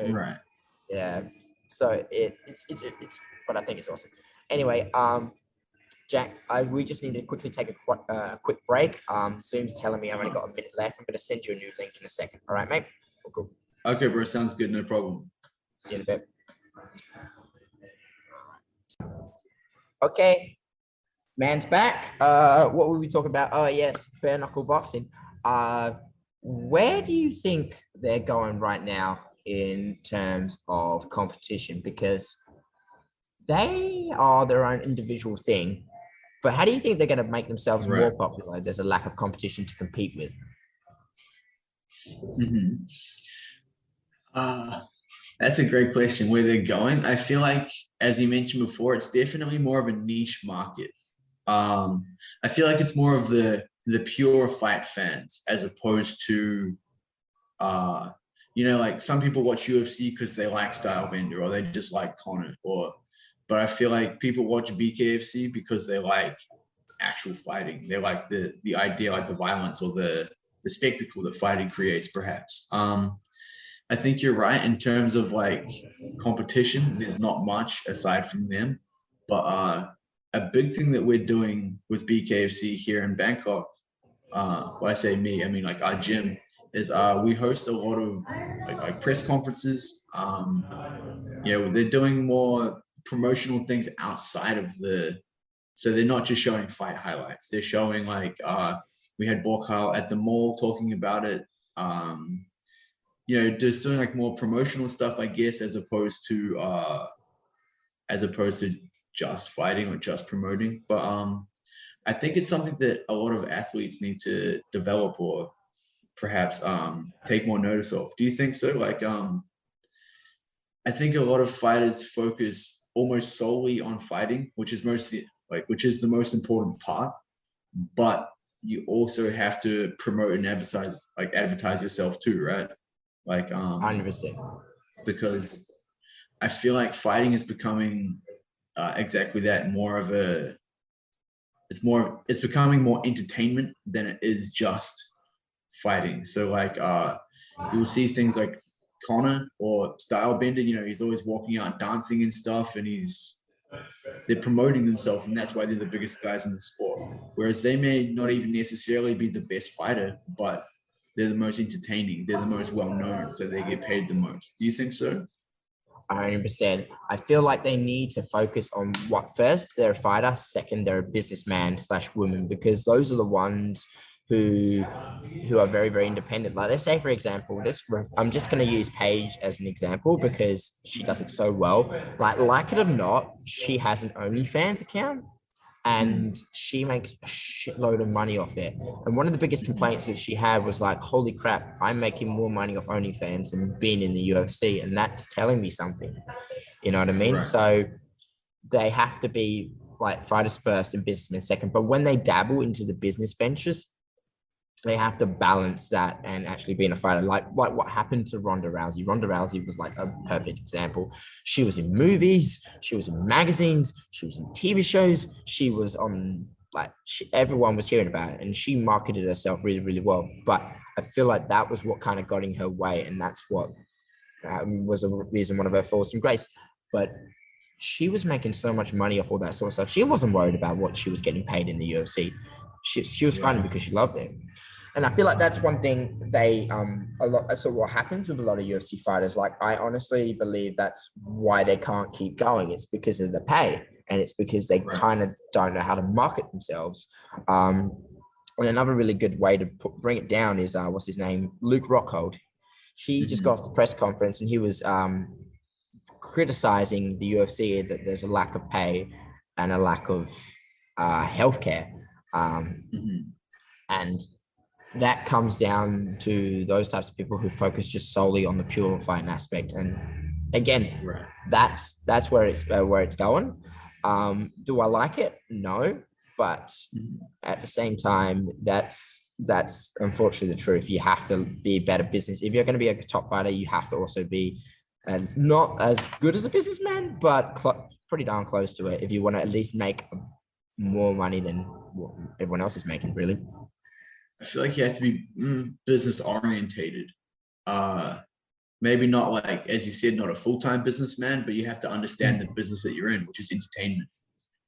yeah. So it's but I think it's awesome. Anyway, Jack, we just need to quickly take a quick break. Zoom's telling me I've only got a minute left. I'm going to send you a new link in a second. All right, mate? Cool. Okay, bro. Sounds good. No problem. See you in a bit. Okay. Man's back. What were we talking about? Oh, yes. Bare knuckle boxing. Where do you think they're going right now in terms of competition? Because they are their own individual thing. But how do you think they're going to make themselves more popular? There's a lack of competition to compete with. That's a great question. Where they're going, I feel like, as you mentioned before, it's definitely more of a niche market. I feel like it's more of the pure fight fans as opposed to, like some people watch UFC because they like Stylebender or they just like Conor but I feel like people watch BKFC because they like actual fighting. They like the idea, like the violence or the spectacle that fighting creates, perhaps. I think you're right in terms of like competition. There's not much aside from them. But a big thing that we're doing with BKFC here in Bangkok, when I say me, I mean like our gym, is we host a lot of like press conferences. They're doing more promotional things outside of so they're not just showing fight highlights. They're showing like we had Borkhal at the mall talking about it. Just doing like more promotional stuff, I guess, as opposed to just fighting or just promoting. But I think it's something that a lot of athletes need to develop or perhaps take more notice of. Do you think so? Like I think a lot of fighters focus almost solely on fighting, which is the most important part. But you also have to promote and advertise yourself too, right? Like 100%. Because I feel like fighting is becoming exactly that, it's becoming more entertainment than it is just fighting. So like you'll see things like Conor or Stylebender, he's always walking out dancing and stuff, and they're promoting themselves, and that's why they're the biggest guys in the sport. Whereas they may not even necessarily be the best fighter, but they're the most entertaining, they're the most well-known, so they get paid the most. Do you think so? 100%. I feel like they need to focus on what first they're a fighter, second they're a businessman / woman, because those are the ones who are very, very independent. Like let's say, for example, I'm just going to use Paige as an example because she does it so well. Like it or not, she has an OnlyFans account and she makes a shitload of money off it. And one of the biggest complaints that she had was like, holy crap, I'm making more money off OnlyFans than being in the UFC. And that's telling me something, you know what I mean? Right. So they have to be like fighters first and businessmen second. But when they dabble into the business ventures, they have to balance that and actually being a fighter. Like what happened to Ronda Rousey. Ronda Rousey was like a perfect example. She was in movies, she was in magazines, she was in TV shows, she was on everyone was hearing about it, and she marketed herself really, really well. But I feel like that was what kind of got in her way, and that's what was a reason, one of her falls from grace. But she was making so much money off all that sort of stuff. She wasn't worried about what she was getting paid in the UFC. She was fighting because she loved it. And I feel like that's one thing a lot. So what happens with a lot of UFC fighters, like I honestly believe that's why they can't keep going. It's because of the pay, and it's because they kind of don't know how to market themselves. And another really good way to bring it down is what's his name, Luke Rockhold. He just got off the press conference and he was criticizing the UFC that there's a lack of pay and a lack of healthcare, and that comes down to those types of people who focus just solely on the pure fighting aspect. And again, that's where it's going. Do I like it? No, but at the same time, that's unfortunately the truth. You have to be a better business. If you're going to be a top fighter, you have to also be not as good as a businessman, but pretty darn close to it if you want to at least make more money than what everyone else is making, really. I feel like you have to be business orientated. Maybe not like, as you said, not a full-time businessman, but you have to understand the business that you're in, which is entertainment.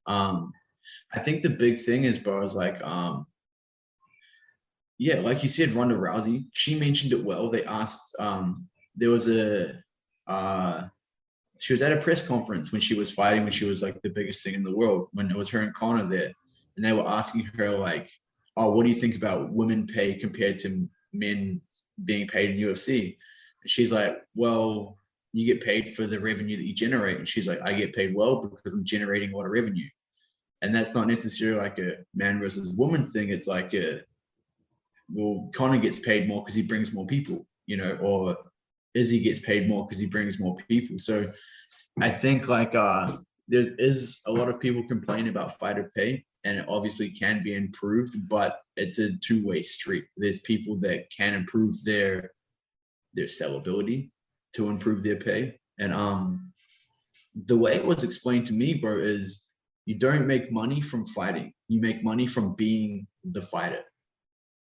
I think the big thing is, bro, is like, yeah, like you said, Ronda Rousey, she mentioned it well. They asked, there was she was at a press conference when she was fighting, when she was like the biggest thing in the world, when it was her and Conor there. And they were asking her like, oh, what do you think about women pay compared to men being paid in UFC? And she's like, well, you get paid for the revenue that you generate. And she's like, I get paid well because I'm generating a lot of revenue. And that's not necessarily like a man versus woman thing. It's like well, Conor gets paid more because he brings more people, you know, or Izzy gets paid more because he brings more people. So I think like there is a lot of people complain about fighter pay, and it obviously can be improved, but it's a two-way street. There's people that can improve their sellability to improve their pay. And the way it was explained to me, bro, is you don't make money from fighting. You make money from being the fighter.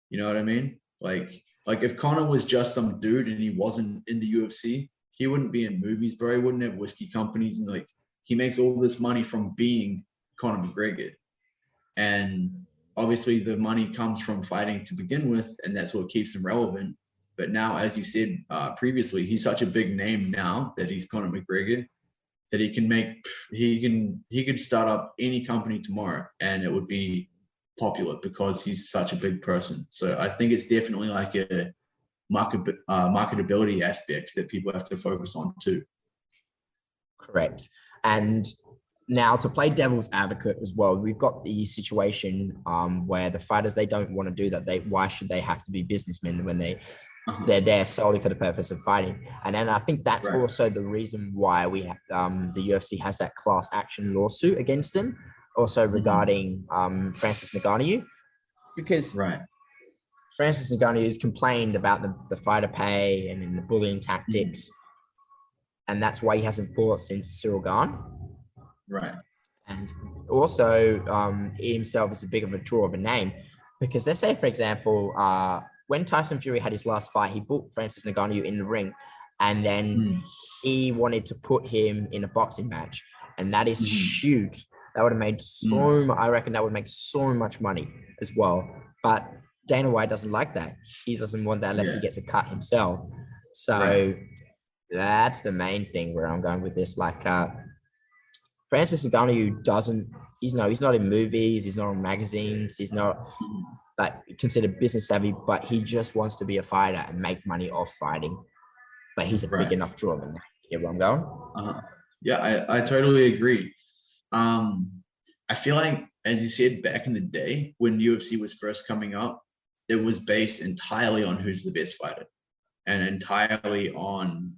You know what I mean? Like if Conor was just some dude and he wasn't in the UFC, he wouldn't be in movies, bro. He wouldn't have whiskey companies, and like he makes all this money from being Conor McGregor. And obviously the money comes from fighting to begin with, and that's what keeps him relevant. But now, as you said previously, he's such a big name now that he's Conor McGregor that he could start up any company tomorrow and it would be popular because he's such a big person. So I think it's definitely like a marketability aspect that people have to focus on too. Correct. And now to play devil's advocate as well, we've got the situation where the fighters, they don't want to do that. Why should they have to be businessmen when they're there solely for the purpose of fighting? And then I think that's also the reason why we have the UFC has that class action lawsuit against them, also regarding Francis Ngannou, because Francis Ngannou has complained about the fighter pay and the bullying tactics, and that's why he hasn't fought since Cyril Gane. Right. And also, he himself is a bit of a draw of a name, because let's say, for example, when Tyson Fury had his last fight, he put Francis Ngannou in the ring, and then he wanted to put him in a boxing match, and that is huge. That would have made I reckon that would make so much money as well. But Dana White doesn't like that. He doesn't want that unless he gets a cut himself. So that's the main thing where I'm going with this. Like Francis Ngannou he's not in movies, he's not in magazines, he's not like considered business savvy, but he just wants to be a fighter and make money off fighting. But he's a big enough draw than that. You get where I'm going? Yeah, I totally agree. I feel like, as you said, back in the day when UFC was first coming up, it was based entirely on who's the best fighter and entirely on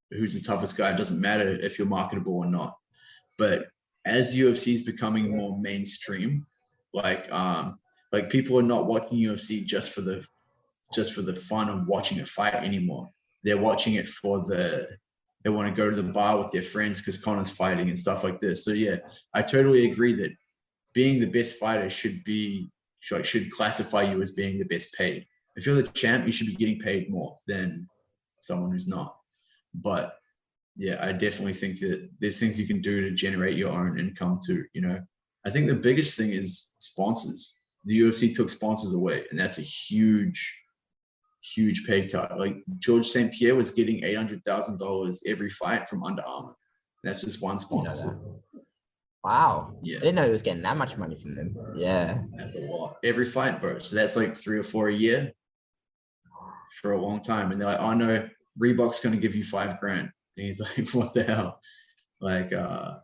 who's the toughest guy. It doesn't matter if you're marketable or not. But as UFC is becoming more mainstream, like like people are not watching UFC just for the fun of watching a fight anymore. They're watching it they want to go to the bar with their friends because Conor's fighting and stuff like this. So yeah, I totally agree that being the best fighter should classify you as being the best paid. If you're the champ, you should be getting paid more than someone who's not. But yeah, I definitely think that there's things you can do to generate your own income too. I think the biggest thing is sponsors. The UFC took sponsors away, and that's a huge pay cut. Like George St. Pierre was getting $800,000 every fight from Under Armour. That's just one sponsor. Wow. Yeah. I didn't know he was getting that much money from them. Yeah. That's a lot. Every fight, bro. So that's like 3 or 4 a year for a long time. And they're like, oh no, Reebok's going to give you $5,000. And he's like, what the hell? Like, I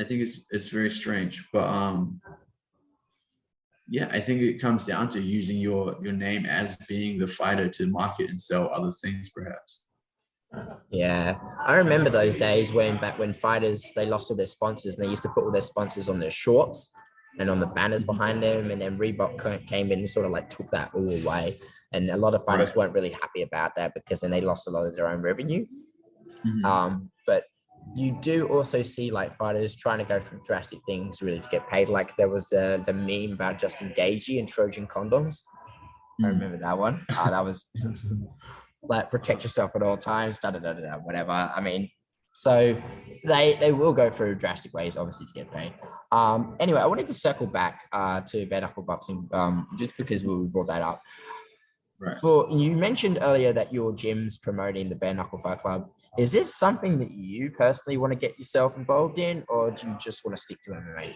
think it's very strange. But yeah, I think it comes down to using your name as being the fighter to market and sell other things, perhaps. Yeah, I remember those days back when fighters, they lost all their sponsors and they used to put all their sponsors on their shorts and on the banners behind them, and then Reebok came in and sort of like took that all away, and a lot of fighters weren't really happy about that because then they lost a lot of their own revenue. But you do also see like fighters trying to go for drastic things really to get paid. Like there was the meme about Justin Gaethje and Trojan condoms. I remember that one. That was like protect yourself at all times, whatever. I mean, so they will go through drastic ways, obviously, to get paid. Anyway, I wanted to circle back to bare knuckle boxing, just because we brought that up. Right. You mentioned earlier that your gym's promoting the Bare Knuckle Fight Club. Is this something that you personally want to get yourself involved in, or do you just want to stick to MMA?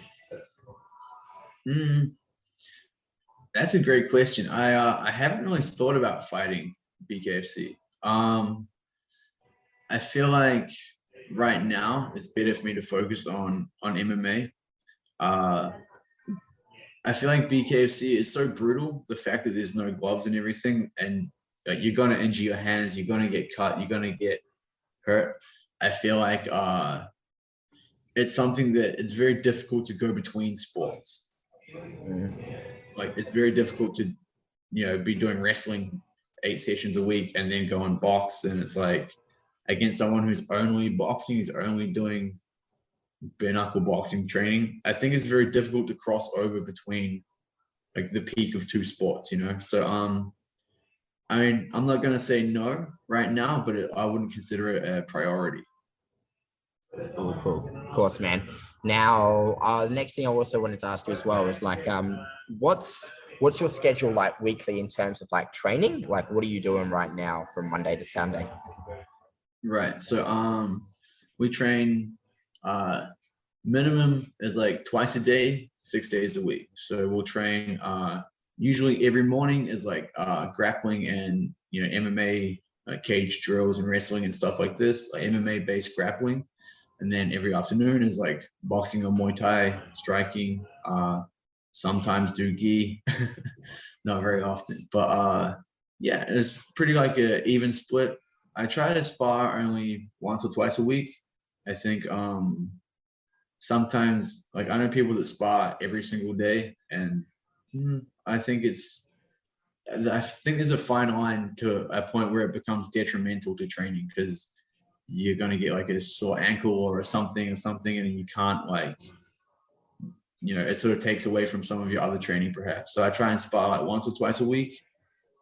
That's a great question. I haven't really thought about fighting BKFC. I feel like right now it's better for me to focus on MMA. I feel like BKFC is so brutal. The fact that there's no gloves and everything, and you're gonna injure your hands, you're gonna get cut, you're gonna get hurt. I feel like it's something that it's very difficult to go between sports. Like it's very difficult to, be doing wrestling 8 sessions a week and then go and box. And it's like against someone who's only boxing, who's only doing bare knuckle boxing training, I think it's very difficult to cross over between like the peak of 2 sports, So I mean, I'm not gonna say no right now, but I wouldn't consider it a priority. Cool. Of course, man. Now, the next thing I also wanted to ask you as well is like, what's your schedule like weekly in terms of like training? Like, what are you doing right now from Monday to Sunday? Right. So we train minimum is like twice a day, 6 days a week. So we'll train usually every morning is like grappling and MMA cage drills and wrestling and stuff like this, like MMA based grappling. And then every afternoon is like boxing or Muay Thai, striking, sometimes do gi, not very often, but yeah, it's pretty like an even split. I try to spar only once or twice a week. I think sometimes, like I know people that spar every single day, and I think there's a fine line to a point where it becomes detrimental to training, because you're going to get like a sore ankle or something, and you can't it sort of takes away from some of your other training perhaps. So I try and spar like once or twice a week,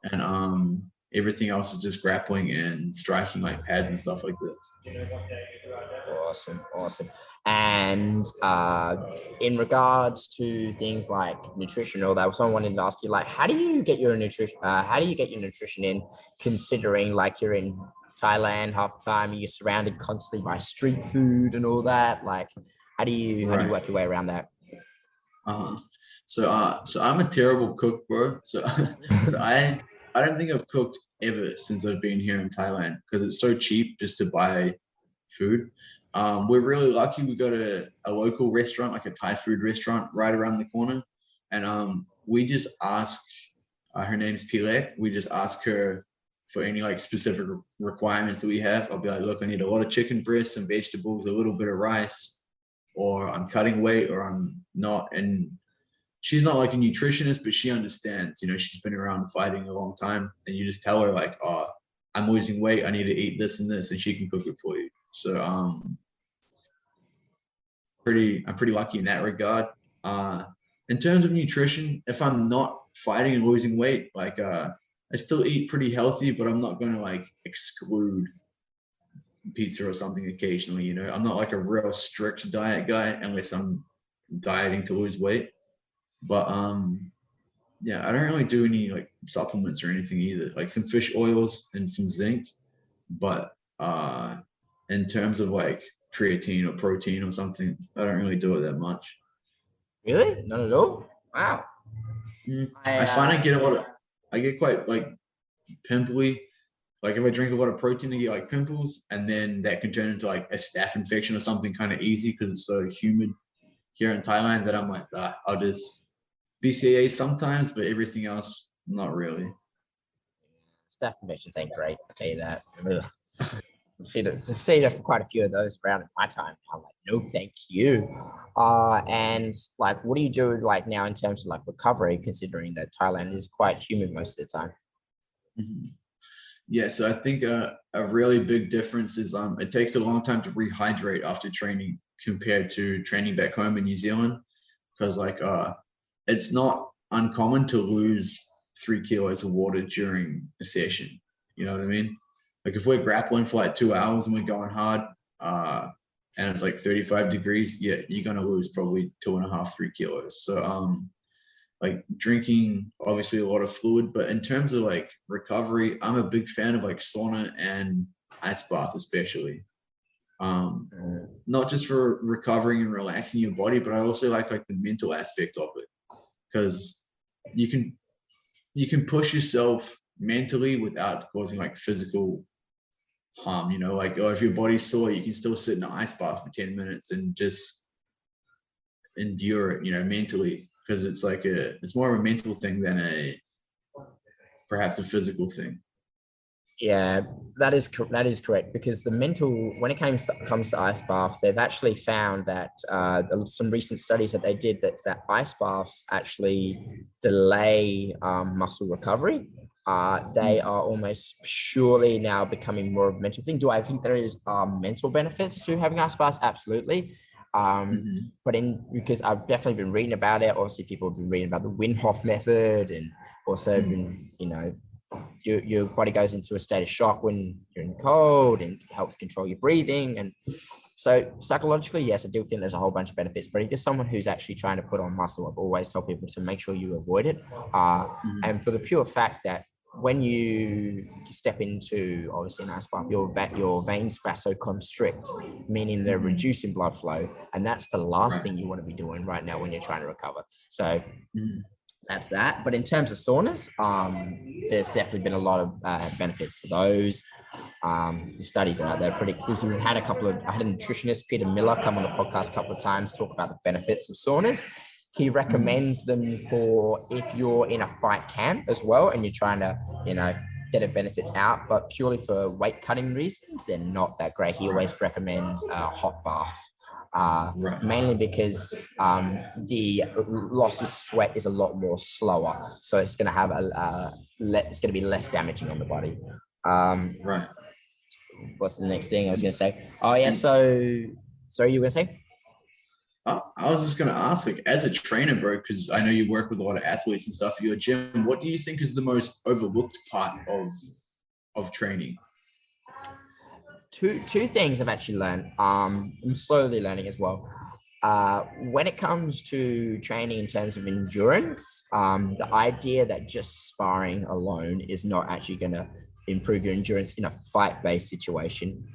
and everything else is just grappling and striking like pads and stuff like this. Awesome. And in regards to things like nutrition, or that, someone wanted to ask you, like, how do you get your nutrition in, considering like you're in Thailand half the time, you're surrounded constantly by street food and all that? Like, how do you work your way around that? So I'm a terrible cook, bro. So I don't think I've cooked ever since I've been here in Thailand, because it's so cheap just to buy food. We're really lucky. We go to a local restaurant, like a Thai food restaurant right around the corner. And we just ask, her name's Pile. We just ask her for any like specific requirements that we have. I'll be like, look, I need a lot of chicken breasts, some vegetables, a little bit of rice, or I'm cutting weight or I'm not. And she's not like a nutritionist, but she understands, you know, she's been around fighting a long time, and you just tell her like, oh, I'm losing weight, I need to eat this and this, and she can cook it for you. So I'm pretty lucky in that regard. In terms of nutrition, if I'm not fighting and losing weight, like I still eat pretty healthy, but I'm not going to like exclude pizza or something occasionally. You know, I'm not like a real strict diet guy unless I'm dieting to lose weight. But yeah, I don't really do any like supplements or anything either. Like some fish oils and some zinc, but in terms of like creatine or protein or something, I don't really do it that much. Really? Not at all? Wow. I find I get quite like pimply. Like if I drink a lot of protein, I get like pimples, and then that can turn into like a staph infection or something kind of easy because it's so humid here in Thailand that I'm like, I'll just BCAA sometimes, but everything else, not really. Staph infections ain't great, I'll tell you that. I've seen quite a few of those around in my time. I'm like, no, thank you. And like, what do you do like now in terms of like recovery, considering that Thailand is quite humid most of the time? Mm-hmm. Yeah, so I think a really big difference is it takes a long time to rehydrate after training compared to training back home in New Zealand, because like it's not uncommon to lose 3 kilos of water during a session. You know what I mean? Like if we're grappling for like 2 hours and we're going hard, and it's like 35 degrees, yeah, you're gonna lose probably 2.5, 3 kilos. So like drinking obviously a lot of fluid, but in terms of like recovery, I'm a big fan of like sauna and ice bath, especially. Not just for recovering and relaxing your body, but I also like the mental aspect of it, because you can push yourself mentally without causing like physical harm. You know, like, or if your body's sore, you can still sit in an ice bath for 10 minutes and just endure it, you know, mentally, because it's more of a mental thing than perhaps a physical thing. Yeah, that is correct, because the mental, when it comes to ice bath, they've actually found that some recent studies that they did that ice baths actually delay muscle recovery. They are almost surely now becoming more of a mental thing. Do I think there is mental benefits to having ice baths? Absolutely. But because I've definitely been reading about it. Obviously, people have been reading about the Wim Hof method, and also been, you know, your body goes into a state of shock when you're in the cold, and helps control your breathing. And so psychologically, yes, I do think there's a whole bunch of benefits. But if you're someone who's actually trying to put on muscle, I've always told people to make sure you avoid it. And for the pure fact that when you step into obviously an ice bath, your veins vasoconstrict, meaning they're reducing blood flow, and that's the last thing you want to be doing right now when you're trying to recover. So that's that. But in terms of saunas, there's definitely been a lot of benefits to those. The studies are out there pretty exclusive. I had a nutritionist, Peter Miller, come on the podcast a couple of times, talk about the benefits of saunas. He recommends them for if you're in a fight camp as well, and you're trying to, you know, get the benefits out, but purely for weight cutting reasons, they're not that great. He always recommends a hot bath. Mainly because the loss of sweat is a lot more slower, so it's going to have it's going to be less damaging on the body. What's the next thing I was going to say? Oh yeah, so sorry, you were going to say? I was just going to ask, like, as a trainer, bro, because I know you work with a lot of athletes and stuff at your gym, what do you think is the most overlooked part of training? Two things I've actually learned. I'm slowly learning as well. When it comes to training in terms of endurance, the idea that just sparring alone is not actually going to improve your endurance in a fight-based situation.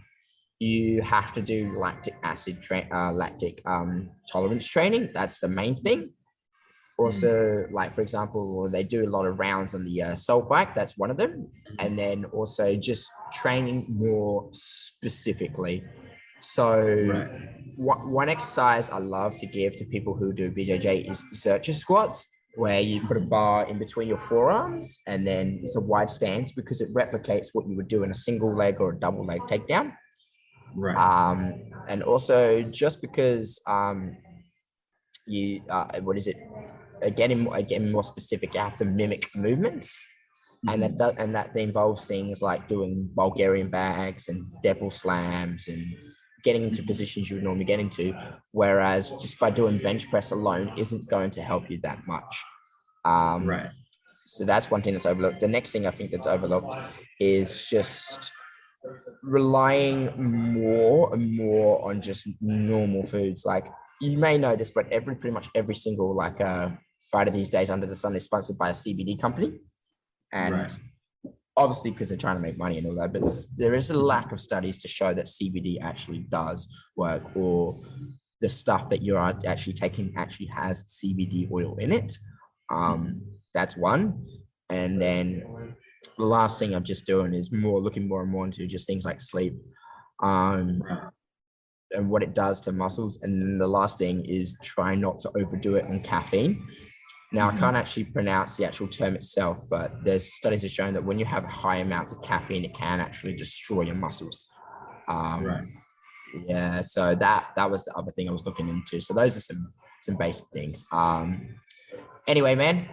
You have to do lactic tolerance training. That's the main thing. Also, like, for example, they do a lot of rounds on the salt bike. That's one of them. And then also just training more specifically. So one exercise I love to give to people who do BJJ is Zercher squats, where you put a bar in between your forearms, and then it's a wide stance because it replicates what you would do in a single leg or a double leg takedown. And also just because what is it? getting more specific, you have to mimic movements. And that involves things like doing Bulgarian bags and double slams and getting into positions you would normally get into. Whereas just by doing bench press alone isn't going to help you that much. Right. So that's one thing that's overlooked. The next thing I think that's overlooked is just relying more and more on just normal foods. Like you may know this, but pretty much every single fighter these days under the sun is sponsored by a CBD company. And right. obviously because they're trying to make money and all that, but there is a lack of studies to show that CBD actually does work, or the stuff that you're actually taking actually has CBD oil in it. That's one. And then the last thing I'm just doing is looking more and more into just things like sleep, and what it does to muscles. And then the last thing is try not to overdo it on caffeine. Now, I can't actually pronounce the actual term itself, but there's studies have shown that when you have high amounts of caffeine, it can actually destroy your muscles. Yeah, so that was the other thing I was looking into. So those are some basic things. Anyway, man,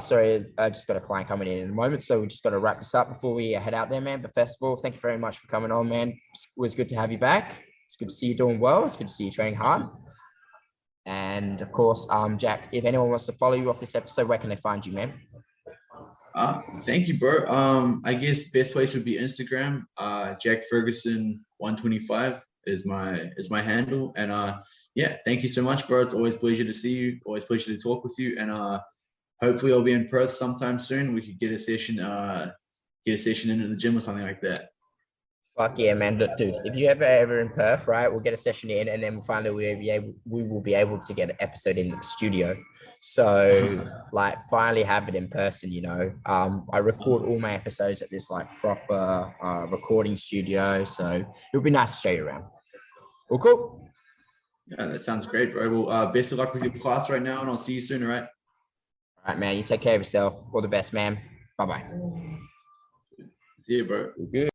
sorry, I just got a client coming in a moment, so we just got to wrap this up before we head out there, man. But first of all, thank you very much for coming on, man. It was good to have you back. It's good to see you doing well. It's good to see you training hard. And of course, Jack, if anyone wants to follow you off this episode, where can they find you, man? Thank you, bro. I guess best place would be Instagram. Jack Ferguson 125 is my handle. And yeah, thank you so much, bro. It's always a pleasure to see you. Always a pleasure to talk with you. And hopefully I'll be in Perth sometime soon. We could get a session into the gym or something like that. Fuck yeah, man. Look, dude, if you ever in Perth, right, we'll get a session in, and then finally we will be able to get an episode in the studio. So like finally have it in person, you know. I record all my episodes at this like proper recording studio. So it'll be nice to show you around. Well, cool. Yeah, that sounds great, bro. Well, best of luck with your class right now, and I'll see you soon, all right? All right, man. You take care of yourself. All the best, man. Bye-bye. See you, bro. Good.